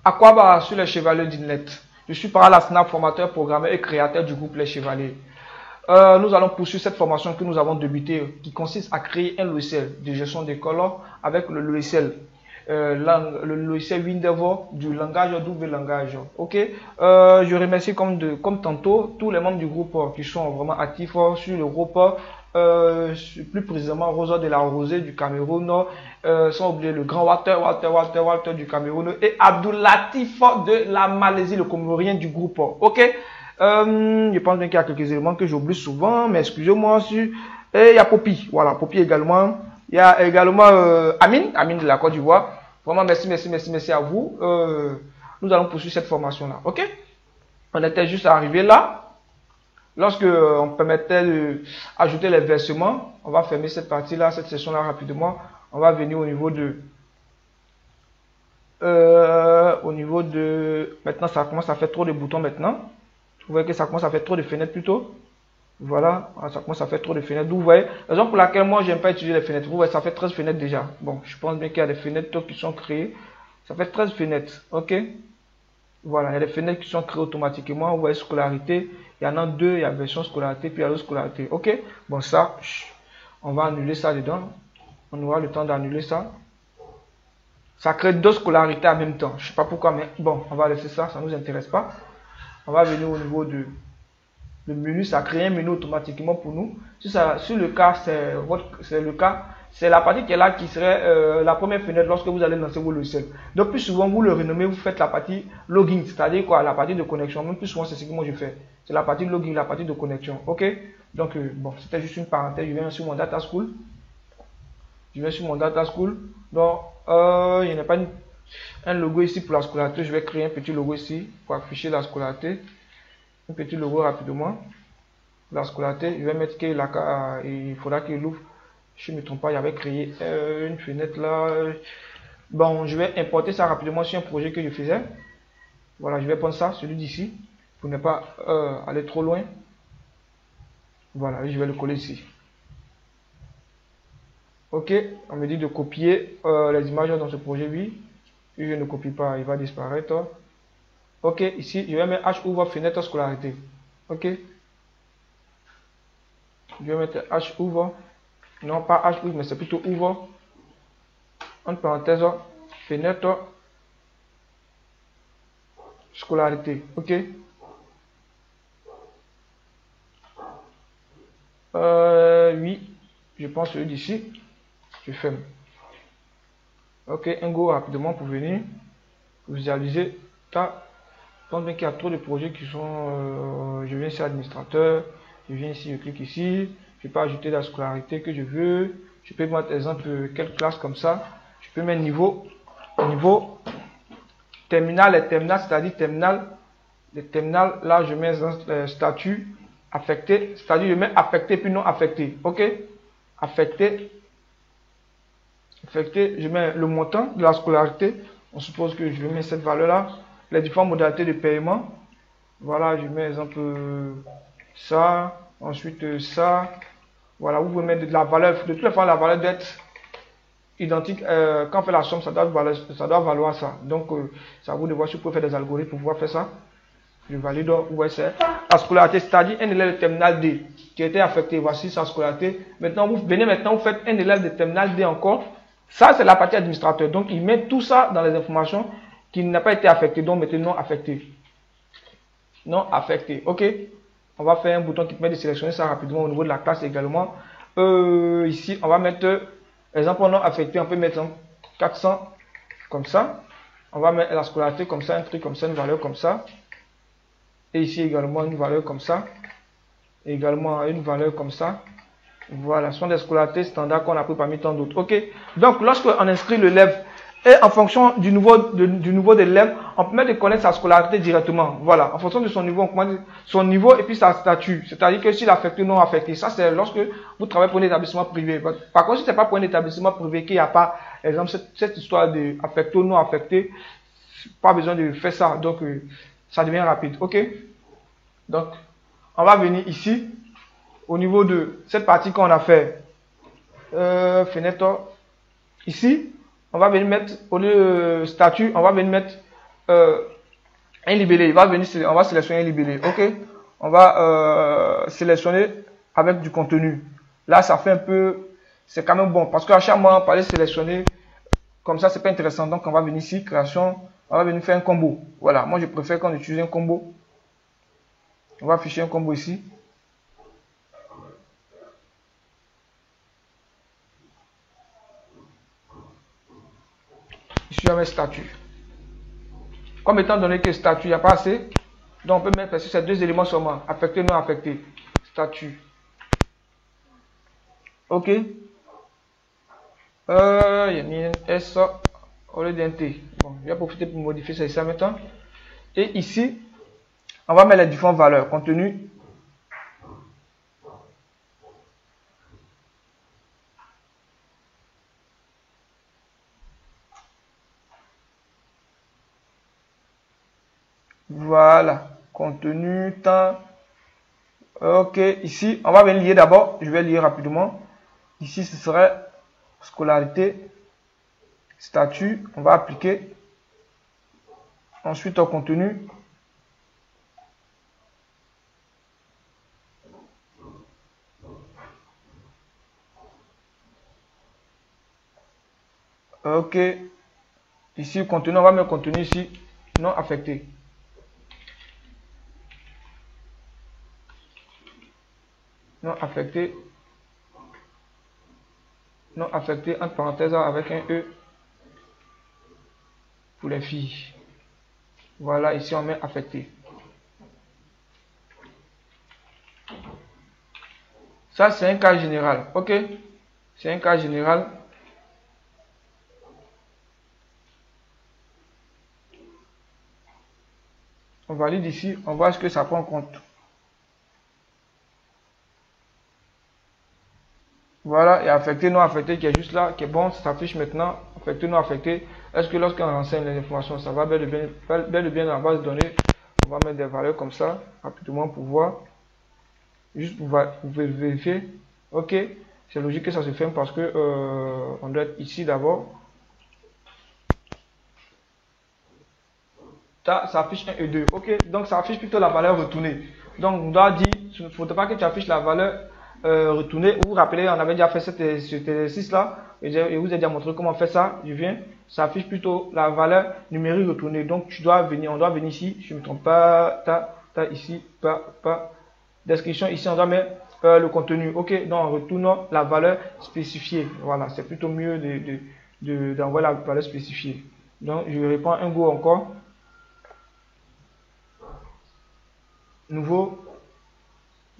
Aquabar sur les Chevaliers d'Inlet. Je suis par la Snap, formateur, programmeur et créateur du groupe Les Chevaliers. Nous allons poursuivre cette formation que nous avons débutée qui consiste à créer un logiciel de gestion des colors avec le logiciel Windows du langage W langage. Ok. Je remercie comme tantôt tous les membres du groupe qui sont vraiment actifs sur le groupe. Plus précisément Rosa de la Rosée du Cameroun, sans oublier le grand Walter du Cameroun et Abdoulatif de la Malaisie, le Comorien du groupe. Ok. Je pense bien qu'il y a quelques éléments que j'oublie souvent, mais excusez-moi. Et il y a Poppy, voilà, Poppy également. Il y a également Amine de la Côte d'Ivoire. Vraiment, merci à vous. Nous allons poursuivre cette formation-là, ok? On était juste arrivé là. Lorsque on permettait d'ajouter les versements, on va fermer cette partie-là, cette session-là rapidement. On va venir au niveau de... Maintenant, ça commence à faire trop de boutons maintenant. Vous voyez que ça commence à faire trop de fenêtres plutôt. Voilà, ça commence à faire trop de fenêtres. Vous voyez, la raison pour laquelle moi, j'aime pas utiliser les fenêtres. Vous voyez, ça fait 13 fenêtres déjà. Bon, je pense bien qu'il y a des fenêtres qui sont créées. Ça fait 13 fenêtres, ok? Voilà, il y a des fenêtres qui sont créées automatiquement. Vous voyez, scolarité. Il y en a deux, il y a version scolarité, puis il y a l'autre scolarité. Ok? Bon, ça, on va annuler ça dedans. On aura le temps d'annuler ça. Ça crée deux scolarités en même temps. Je sais pas pourquoi, mais bon, on va laisser ça, ça ne nous intéresse pas. On va venir au niveau de le menu, ça crée un menu automatiquement pour nous. Si le cas, c'est le cas, c'est la partie qui est là qui serait la première fenêtre lorsque vous allez lancer vos logiciels. Donc plus souvent vous le renommez, vous faites la partie login, c'est-à-dire quoi, la partie de connexion. Même plus souvent c'est ce que moi je fais. C'est la partie login, la partie de connexion. Ok? Donc bon, c'était juste une parenthèse. Je viens sur mon data school. Donc il n'y a pas un logo ici pour la scolarité. Je vais créer un petit logo ici pour afficher la scolarité. Un petit logo rapidement. La scolarité, je vais mettre que il faudra qu'il ouvre. Je ne me trompe pas, il avait créé une fenêtre là. Bon, je vais importer ça rapidement sur un projet que je faisais. Voilà, je vais prendre ça, celui d'ici, pour ne pas aller trop loin. Voilà, je vais le coller ici. Ok, on me dit de copier les images dans ce projet, oui. Si je ne copie pas, il va disparaître. Ok, ici, je vais mettre H ouvre fenêtre scolarité. Ok. Je vais mettre H ouvre. Non, pas H ouvre, mais c'est plutôt ouvre. Entre parenthèses, fenêtre scolarité. Ok. Oui, je pense celui d'ici. Je ferme. Ok, un go rapidement pour venir visualiser. Je pense bien qu'il y a trop de projets qui sont. Je viens ici administrateur, je viens ici, je clique ici, je peux ajouter la scolarité que je veux. Je peux mettre exemple quelle classe comme ça. Je peux mettre niveau terminal et terminal, c'est-à-dire terminal. Les terminales, là je mets un statut affecté, c'est-à-dire je mets affecté puis non affecté. Ok? Affecté, je mets le montant de la scolarité. On suppose que je vais mettre cette valeur là. Les différentes modalités de paiement. Voilà, je mets exemple ça, ensuite ça. Voilà, vous pouvez mettre de la valeur. De toute façon, la valeur doit être identique. Quand on fait la somme, ça doit valoir ça. Donc, c'est à vous de voir si vous pouvez faire des algorithmes pour pouvoir faire ça. Je valide. Vous voyez, c'est la scolarité, c'est-à-dire un élève de terminal D qui a été affecté. Voici sa scolarité. Maintenant, vous faites un élève de terminal D encore. Ça, c'est la partie administrateur. Donc, il met tout ça dans les informations qui n'a pas été affecté, donc mettez non affecté. Non affecté, ok. On va faire un bouton qui permet de sélectionner ça rapidement au niveau de la classe également. Ici, on va mettre, exemple non affecté, on peut mettre 400 comme ça. On va mettre la scolarité comme ça, un truc comme ça, une valeur comme ça. Et ici également une valeur comme ça. Également une valeur comme ça. Voilà, ce sont des scolarités standards qu'on a pris parmi tant d'autres. Ok. Donc, lorsque on inscrit l'élève, et en fonction du niveau de l'élève, on permet de connaître sa scolarité directement. Voilà, en fonction de son niveau, on connaît son niveau et puis sa statut. C'est-à-dire que s'il est affecté ou non affecté, ça c'est lorsque vous travaillez pour un établissement privé. Par contre, si ce n'est pas pour un établissement privé qu'il n'y a pas, par exemple, cette histoire de affecté ou non affecté, pas besoin de faire ça. Donc, ça devient rapide. Ok. Donc, on va venir ici, au niveau de cette partie qu'on a fait, fenêtre, ici. On va venir mettre, au lieu statut, on va venir mettre un libellé. Il va venir, on va sélectionner un libellé. Ok, on va sélectionner avec du contenu. Là, ça fait un peu, c'est quand même bon parce qu'à chaque mois, on peut aller sélectionner comme ça, c'est pas intéressant. Donc, on va venir ici, création, on va venir faire un combo. Voilà, moi je préfère qu'on utilise un combo. On va afficher un combo ici. Ici, on met statut. Comme étant donné que statut, il n'y a pas assez, donc on peut mettre ces deux éléments seulement, affecté, non affecté. Statut. Ok. Il y a mis un S au lieu d'un T. Bon, je vais profiter pour modifier ça ici maintenant. Et ici, on va mettre les différentes valeurs. Contenu. Voilà. Contenu, temps. Ok, ici, on va venir lier d'abord. Je vais lier rapidement. Ici, ce serait scolarité, statut. On va appliquer. Ensuite, au contenu. Ok. Ici, contenu, on va mettre contenu ici, non affecté. Non affecté. Non affecté, entre parenthèses, avec un E pour les filles. Voilà, ici, on met affecté. Ça, c'est un cas général. Ok. C'est un cas général. On valide ici, on voit ce que ça prend en compte. Voilà, et affecté, non affecté qui est juste là, qui est bon, ça s'affiche maintenant. Affecté, non affecté. Est-ce que lorsqu'on renseigne les informations, ça va bel et bien dans la base de données? On va mettre des valeurs comme ça, rapidement pour voir. Juste pour vérifier. Ok, c'est logique que ça se fait parce que on doit être ici d'abord. Ça affiche 1 et 2. Ok, donc ça affiche plutôt la valeur retournée. Donc on doit dire, il ne faudrait pas que tu affiches la valeur retournée. Vous vous rappelez, on avait déjà fait cet exercice là. Et je vous ai déjà montré comment faire ça. Je viens, ça affiche plutôt la valeur numérique retournée. Donc tu dois venir, on doit venir ici. Je ne me trompe pas, ici, pas. Description ici, on doit mettre le contenu. Ok, donc on retourne la valeur spécifiée. Voilà, c'est plutôt mieux d'envoyer la valeur spécifiée. Donc je réponds un go encore. Nouveau,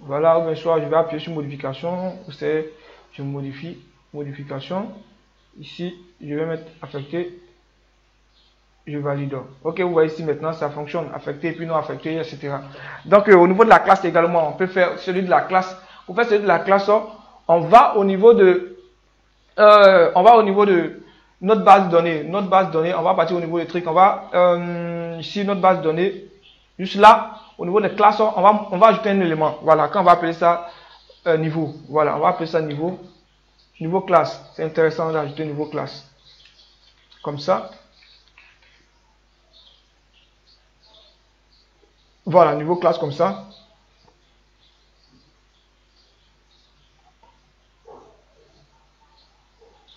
voilà, ou bien soit je vais appuyer sur modification, ou c'est je modifie, modification, ici je vais mettre affecté, je valide. Ok, vous voyez ici maintenant ça fonctionne, affecté puis non affecté, etc. Donc au niveau de la classe également, on peut faire celui de la classe. Pour faire celui de la classe, on va au niveau de notre base de données. Notre base de données, on va partir au niveau des trucs. On va ici notre base de données. Juste là, au niveau des classes, on va ajouter un élément. Voilà, quand on va appeler ça niveau. Voilà, on va appeler ça niveau. Niveau classe. C'est intéressant d'ajouter niveau classe. Comme ça. Voilà, niveau classe comme ça.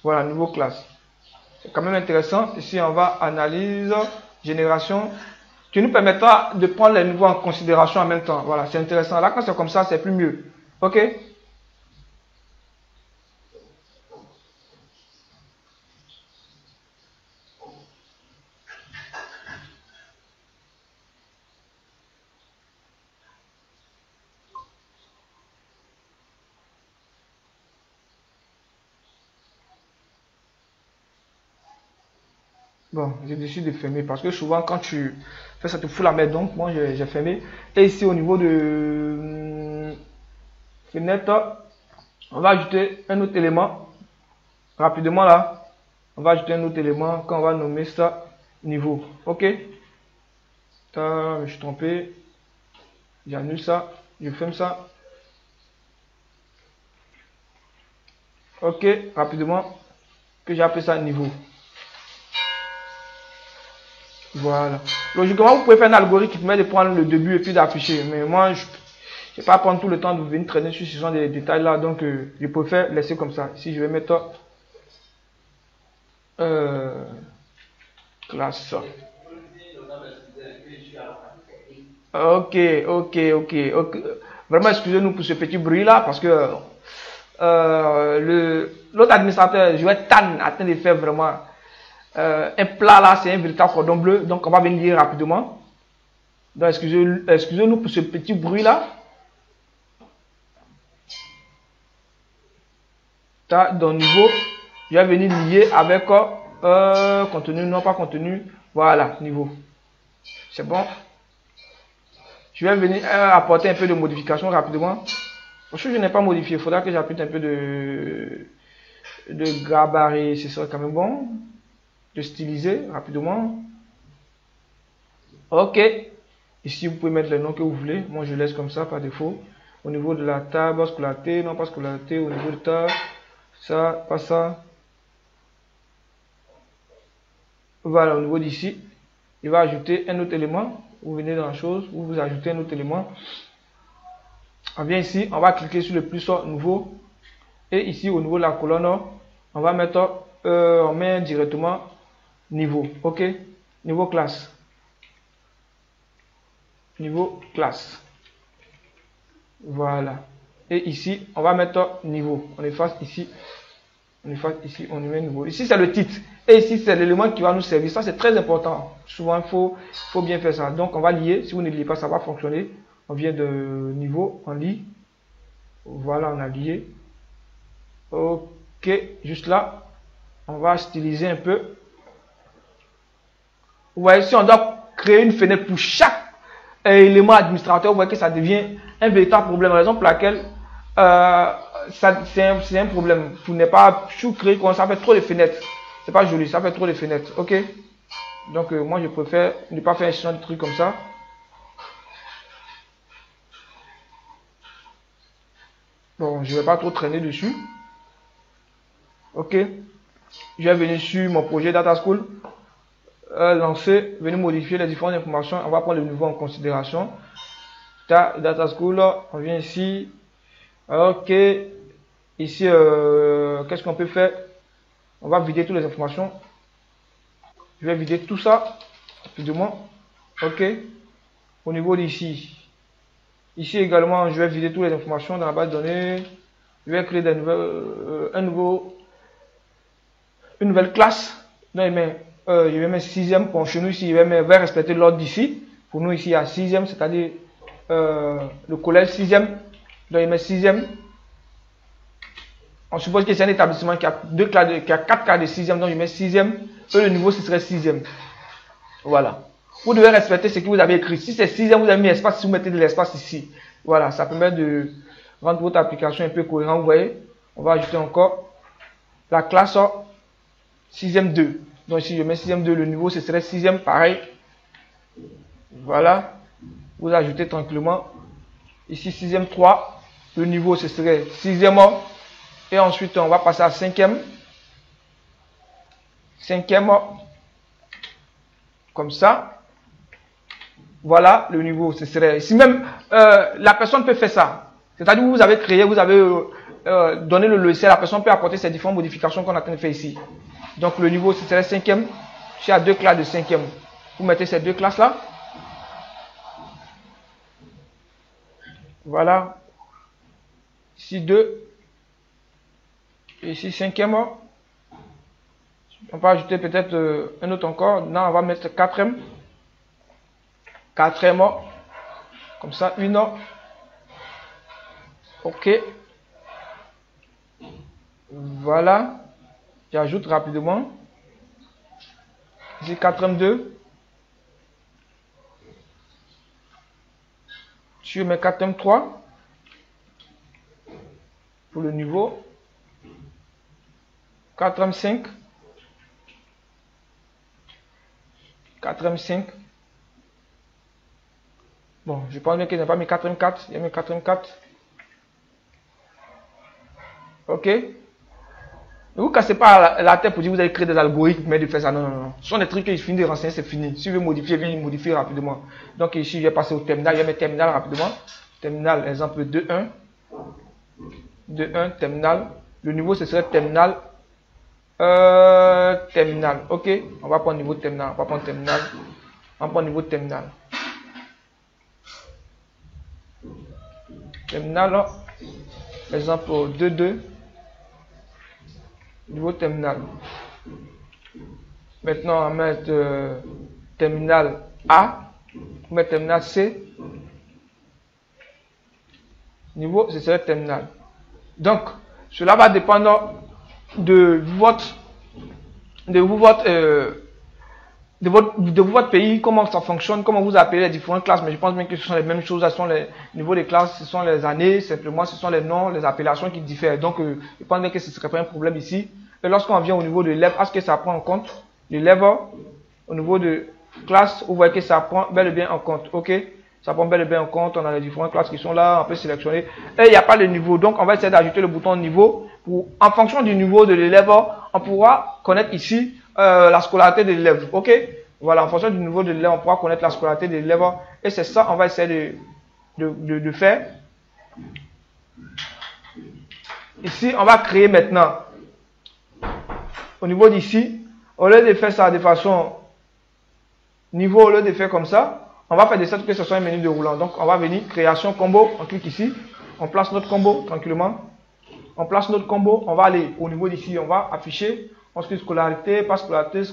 Voilà, niveau classe. C'est quand même intéressant. Ici, on va analyse, génération, qui nous permettra de prendre les niveaux en considération en même temps. Voilà, c'est intéressant. Là, quand c'est comme ça, c'est plus mieux. Ok? Bon, j'ai décidé de fermer parce que souvent quand tu fais ça, te fout la merde. Donc, moi, j'ai fermé. Et ici, au niveau de fenêtre, on va ajouter un autre élément. Rapidement là, on va ajouter un autre élément quand on va nommer ça niveau. Ok? Je me suis trompé. J'annule ça. Je ferme ça. Ok, rapidement. Que j'ai appelé ça niveau. Voilà. Logiquement, vous pouvez faire un algorithme qui permet de prendre le début et puis d'afficher. Mais moi, je ne vais pas prendre tout le temps de venir traîner sur ce genre de détails là. Donc, je préfère laisser comme ça. Ici, je vais mettre classe. Ok, ok, ok, ok. Vraiment, excusez-nous pour ce petit bruit là parce que l'autre administrateur, je vais Tan, atteint de faire vraiment un plat là, c'est un véritable cordon bleu. Donc, on va venir lire rapidement. Donc, excusez-nous pour ce petit bruit là. Dans niveau, je vais venir lier avec contenu, non pas contenu. Voilà, niveau. C'est bon. Je vais venir apporter un peu de modification rapidement. Parce que je n'ai pas modifié, il faudra que j'applique un peu de gabarit, ce serait quand même bon. De styliser rapidement. Ok. Ici, vous pouvez mettre les noms que vous voulez. Moi, je laisse comme ça par défaut. Au niveau de la table, scolarité, non pas scolarité, au niveau de table, ça, pas ça. Voilà, au niveau d'ici, il va ajouter un autre élément. Vous venez dans la chose, vous ajoutez un autre élément. On vient ici, on va cliquer sur le plus nouveau. Et ici, au niveau de la colonne, on va mettre, on met directement niveau. Ok, niveau classe. Niveau classe. Voilà. Et ici, on va mettre niveau. On efface ici. On efface ici, on met niveau. Ici, c'est le titre. Et ici, c'est l'élément qui va nous servir. Ça, c'est très important. Souvent, il faut bien faire ça. Donc, on va lier. Si vous ne liez pas, ça va fonctionner. On vient de niveau, on lit. Voilà, on a lié. Ok, juste là, on va styliser un peu. Vous voyez, si on doit créer une fenêtre pour chaque élément administrateur, vous voyez que ça devient un véritable problème. Raison pour laquelle c'est un problème. Vous n'êtes pas créer quand ça fait trop de fenêtres. C'est pas joli, ça fait trop de fenêtres. Ok. Donc moi je préfère ne pas faire un champ de trucs comme ça. Bon, je vais pas trop traîner dessus. Ok. Je vais venir sur mon projet Data School. Lancer, venir modifier les différentes informations. On va prendre le niveau en considération. Data School, on vient ici. Ok. Ici, qu'est-ce qu'on peut faire? On va vider toutes les informations. Je vais vider tout ça rapidement. Ok. Au niveau d'ici. Ici également, je vais vider toutes les informations dans la base de données. Je vais créer une nouvelle classe. Donc, je vais mettre sixième. Pour chez nous ici, je vais respecter l'ordre d'ici. Pour nous ici, il y a sixième, c'est-à-dire le collège sixième. Donc, je mets sixième. On suppose que c'est un établissement qui a qui a 4 classes de sixième, donc je mets sixième. Et le niveau, ce serait sixième. Voilà. Vous devez respecter ce que vous avez écrit. Si c'est sixième, vous avez mis espace, si vous mettez de l'espace ici. Voilà, ça permet de rendre votre application un peu cohérente. Vous voyez, on va ajouter encore la classe sixième 2. Donc si je mets sixième 2, le niveau, ce serait sixième, pareil. Voilà. Vous ajoutez tranquillement. Ici, sixième 3. Le niveau, ce serait sixième. Et ensuite, on va passer à cinquième. Cinquième. Comme ça. Voilà le niveau. Ce serait. Si même la personne peut faire ça. C'est-à-dire que vous avez créé, vous avez donné le logiciel, la personne peut apporter ces différentes modifications qu'on a en train de faire ici. Donc le niveau, ce serait cinquième. Je suis à 2 classes de cinquième. Vous mettez ces 2 classes là. Voilà. Ici 2. Et ici cinquième. On va ajouter peut-être un autre encore. Non, on va mettre quatrième. Quatrième. Comme ça, une. Ok. Voilà. J'ajoute rapidement. Ici, quatrième 2. Sur mes quatrième 3. Pour le niveau. Quatrième 5. Quatrième 5. Bon, je pense bien qu'il n'a pas mis quatrième 4. Il a mis quatrième 4. Ok. Ne vous cassez pas la tête pour dire que vous allez créer des algorithmes, mais de faire ça. Non, non, non. Ce sont des trucs que je finis de renseigner, c'est fini. Si je veux modifier, viens modifier rapidement. Donc ici, je vais passer au terminal. Je vais mettre terminal rapidement. Terminal, exemple 2.1. 2.1, terminal. Le niveau, ce serait terminal. Terminal. Ok. On va prendre niveau terminal. On va prendre terminal. On va prendre niveau terminal. Terminal. Exemple 2.2. Niveau terminal. Maintenant, on va mettre terminal A. On va mettre terminal C. Niveau, ce serait terminal. Donc, cela va dépendre de votre pays, comment ça fonctionne, comment vous appelez les différentes classes. Mais je pense bien que ce sont les mêmes choses. Ce sont les niveaux des classes, ce sont les années, simplement, ce sont les noms, les appellations qui diffèrent. Donc, je pense bien que ce ne serait pas un problème ici. Et lorsqu'on vient au niveau de l'élève, est-ce que ça prend en compte l'élève au niveau de classe? Vous voyez que ça prend bel et bien en compte. Ok? Ça prend bel et bien en compte. On a les différentes classes qui sont là. On peut sélectionner. Et il n'y a pas de niveau. Donc, on va essayer d'ajouter le bouton niveau. En fonction du niveau de l'élève, on pourra connaître ici la scolarité de l'élève. Ok? Voilà, en fonction du niveau de l'élève, on pourra connaître la scolarité de l'élève. Et c'est ça, on va essayer de faire. Ici, on va créer maintenant. Au niveau d'ici, au lieu de faire ça de façon niveau, au lieu de faire comme ça, on va faire de sorte que ce soit un menu déroulant. Donc, on va venir, création combo, on clique ici, on place notre combo tranquillement. On place notre combo, on va aller au niveau d'ici, on va afficher, ensuite scolarité, pas scolarité,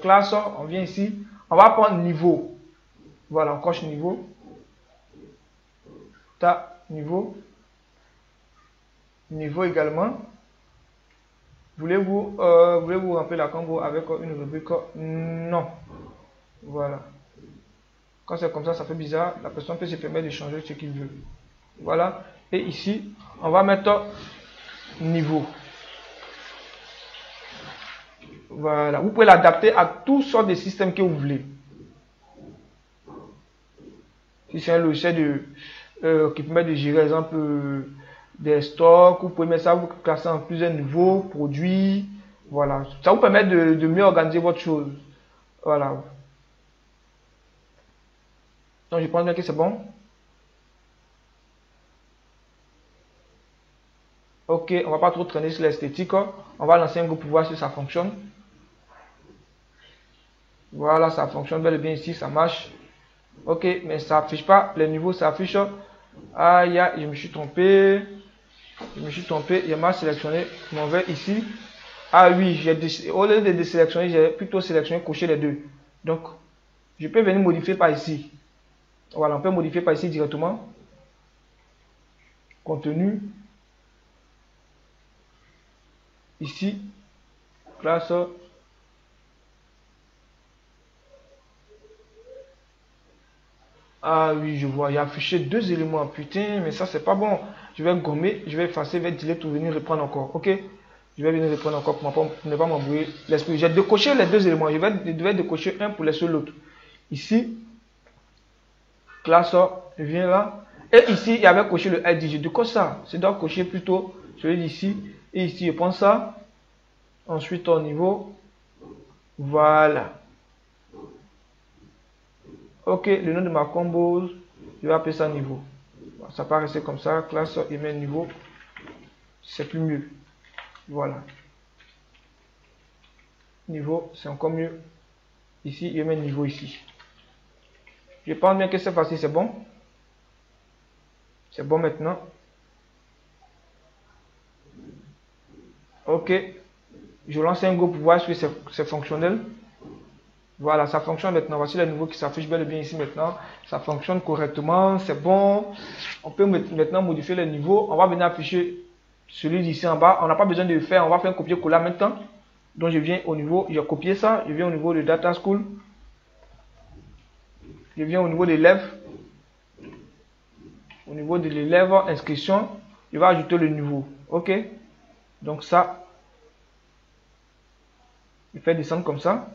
classe, on vient ici, on va prendre niveau. Voilà, on coche niveau. Niveau. Niveau également. Voulez-vous remplir la combo avec une rubrique? Non. Voilà. Quand c'est comme ça fait bizarre. La personne peut se permettre de changer ce qu'il veut. Voilà. Et ici, on va mettre niveau. Voilà. Vous pouvez l'adapter à toutes sortes de systèmes que vous voulez. Si c'est un logiciel qui permet de gérer, par exemple, des stocks, vous pouvez mettre ça, vous classer en plusieurs niveaux, produits. Voilà. Ça vous permet de mieux organiser votre chose. Voilà. Donc, je pense bien que c'est bon. Ok, on va pas trop traîner sur l'esthétique. On va lancer un groupe pour voir si ça fonctionne. Voilà, ça fonctionne bel et bien ici, ça marche. Ok, mais ça affiche pas les niveaux, ça affiche. Aïe, je me suis trompé. Il m'a sélectionné. Je m'en vais ici. Ah oui, au lieu de désélectionner, j'ai plutôt sélectionné, cocher les deux. Donc, je peux venir modifier par ici. Voilà, on peut modifier par ici directement. Contenu. Ici. Classe. Ah oui, je vois. Il y a affiché deux éléments. Putain, mais ça, c'est pas bon. Je vais gommer, je vais effacer, je vais delete pour venir reprendre encore. Ok? Je vais venir reprendre encore pour ne pas m'embrouiller l'esprit. J'ai décoché les deux éléments. Je vais décocher un pour laisser l'autre. Ici, classe, je viens là. Et ici, il y avait coché le ID. Je décoche ça. Je dois cocher plutôt celui d'ici. Et ici, je prends ça. Ensuite, au niveau. Voilà. Ok, le nom de ma combo, je vais appeler ça niveau. Ça va rester comme ça. Classe, il met niveau. C'est plus mieux. Voilà. Niveau, c'est encore mieux. Ici, il met niveau ici. Je pense bien que cette fois-ci, c'est bon. C'est bon maintenant. Ok. Je lance un go pour voir si c'est fonctionnel. Voilà, ça fonctionne maintenant. Voici le niveau qui s'affiche bel et bien ici maintenant. Ça fonctionne correctement. C'est bon. On peut maintenant modifier les niveaux. On va venir afficher celui d'ici en bas. On n'a pas besoin de le faire. On va faire un copier-coller maintenant. Donc je viens au niveau, j'ai copié ça. Je viens au niveau de Data School. Je viens au niveau de l'élève. Au niveau de l'élève, inscription. Je vais ajouter le niveau. Ok. Donc ça, je fais descendre comme ça.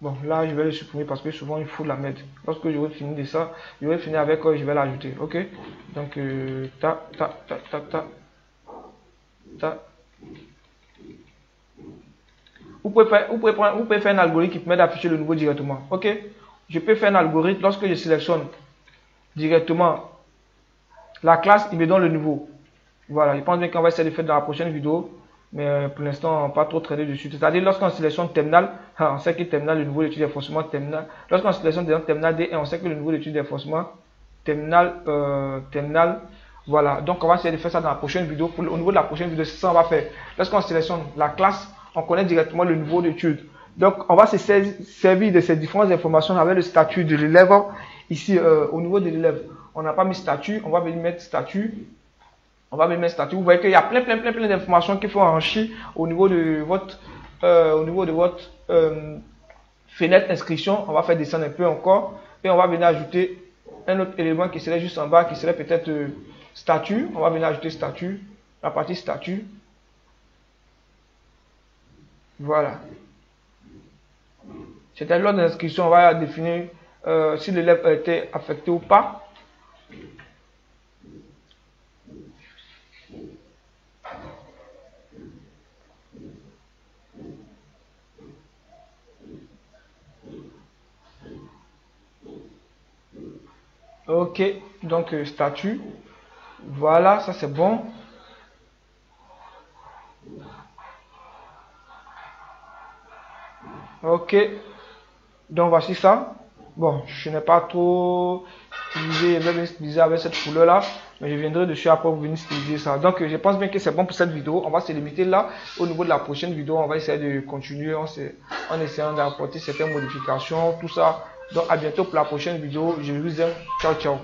Bon, là, je vais le supprimer parce que souvent, il faut la mettre. Lorsque j'aurai fini de ça, j'aurai fini avec, je vais l'ajouter. Ok? Donc, ta, ta, ta, ta, ta, ta. Vous pouvez faire un algorithme qui permet d'afficher le nouveau directement. Ok? Je peux faire un algorithme lorsque je sélectionne directement la classe, il me donne le nouveau. Voilà, je pense bien qu'on va essayer de faire dans la prochaine vidéo. Mais pour l'instant, pas trop traîner dessus. C'est-à-dire, lorsqu'on sélectionne terminal, on sait que terminal, le niveau d'étude est forcément terminal. Lorsqu'on sélectionne terminal D1, on sait que le niveau d'étude est forcément terminal, terminal. Voilà, donc on va essayer de faire ça dans la prochaine vidéo. Au niveau de la prochaine vidéo, c'est ça on va faire. Lorsqu'on sélectionne la classe, on connaît directement le niveau d'étude. Donc, on va se servir de ces différentes informations avec le statut de l'élève. Ici, au niveau de l'élève, on n'a pas mis statut, on va venir mettre statut. On va venir mettre statut. Vous voyez qu'il y a plein d'informations qu'il faut enrichir au niveau de votre, fenêtre inscription. On va faire descendre un peu encore et on va venir ajouter un autre élément qui serait juste en bas, qui serait peut-être statut. On va venir ajouter statut, la partie statut. Voilà. C'est-à-dire lors de l'inscription, on va définir si l'élève a été affecté ou pas. Ok, donc statut. Voilà, ça c'est bon. Ok, donc voici ça. Bon, je n'ai pas trop stylisé avec cette couleur là, mais je viendrai dessus après pour venir styliser ça. Donc je pense bien que c'est bon pour cette vidéo. On va se limiter là. Au niveau de la prochaine vidéo, on va essayer de continuer en essayant d'apporter certaines modifications, tout ça. Donc à bientôt pour la prochaine vidéo. Je vous aime. Ciao, ciao.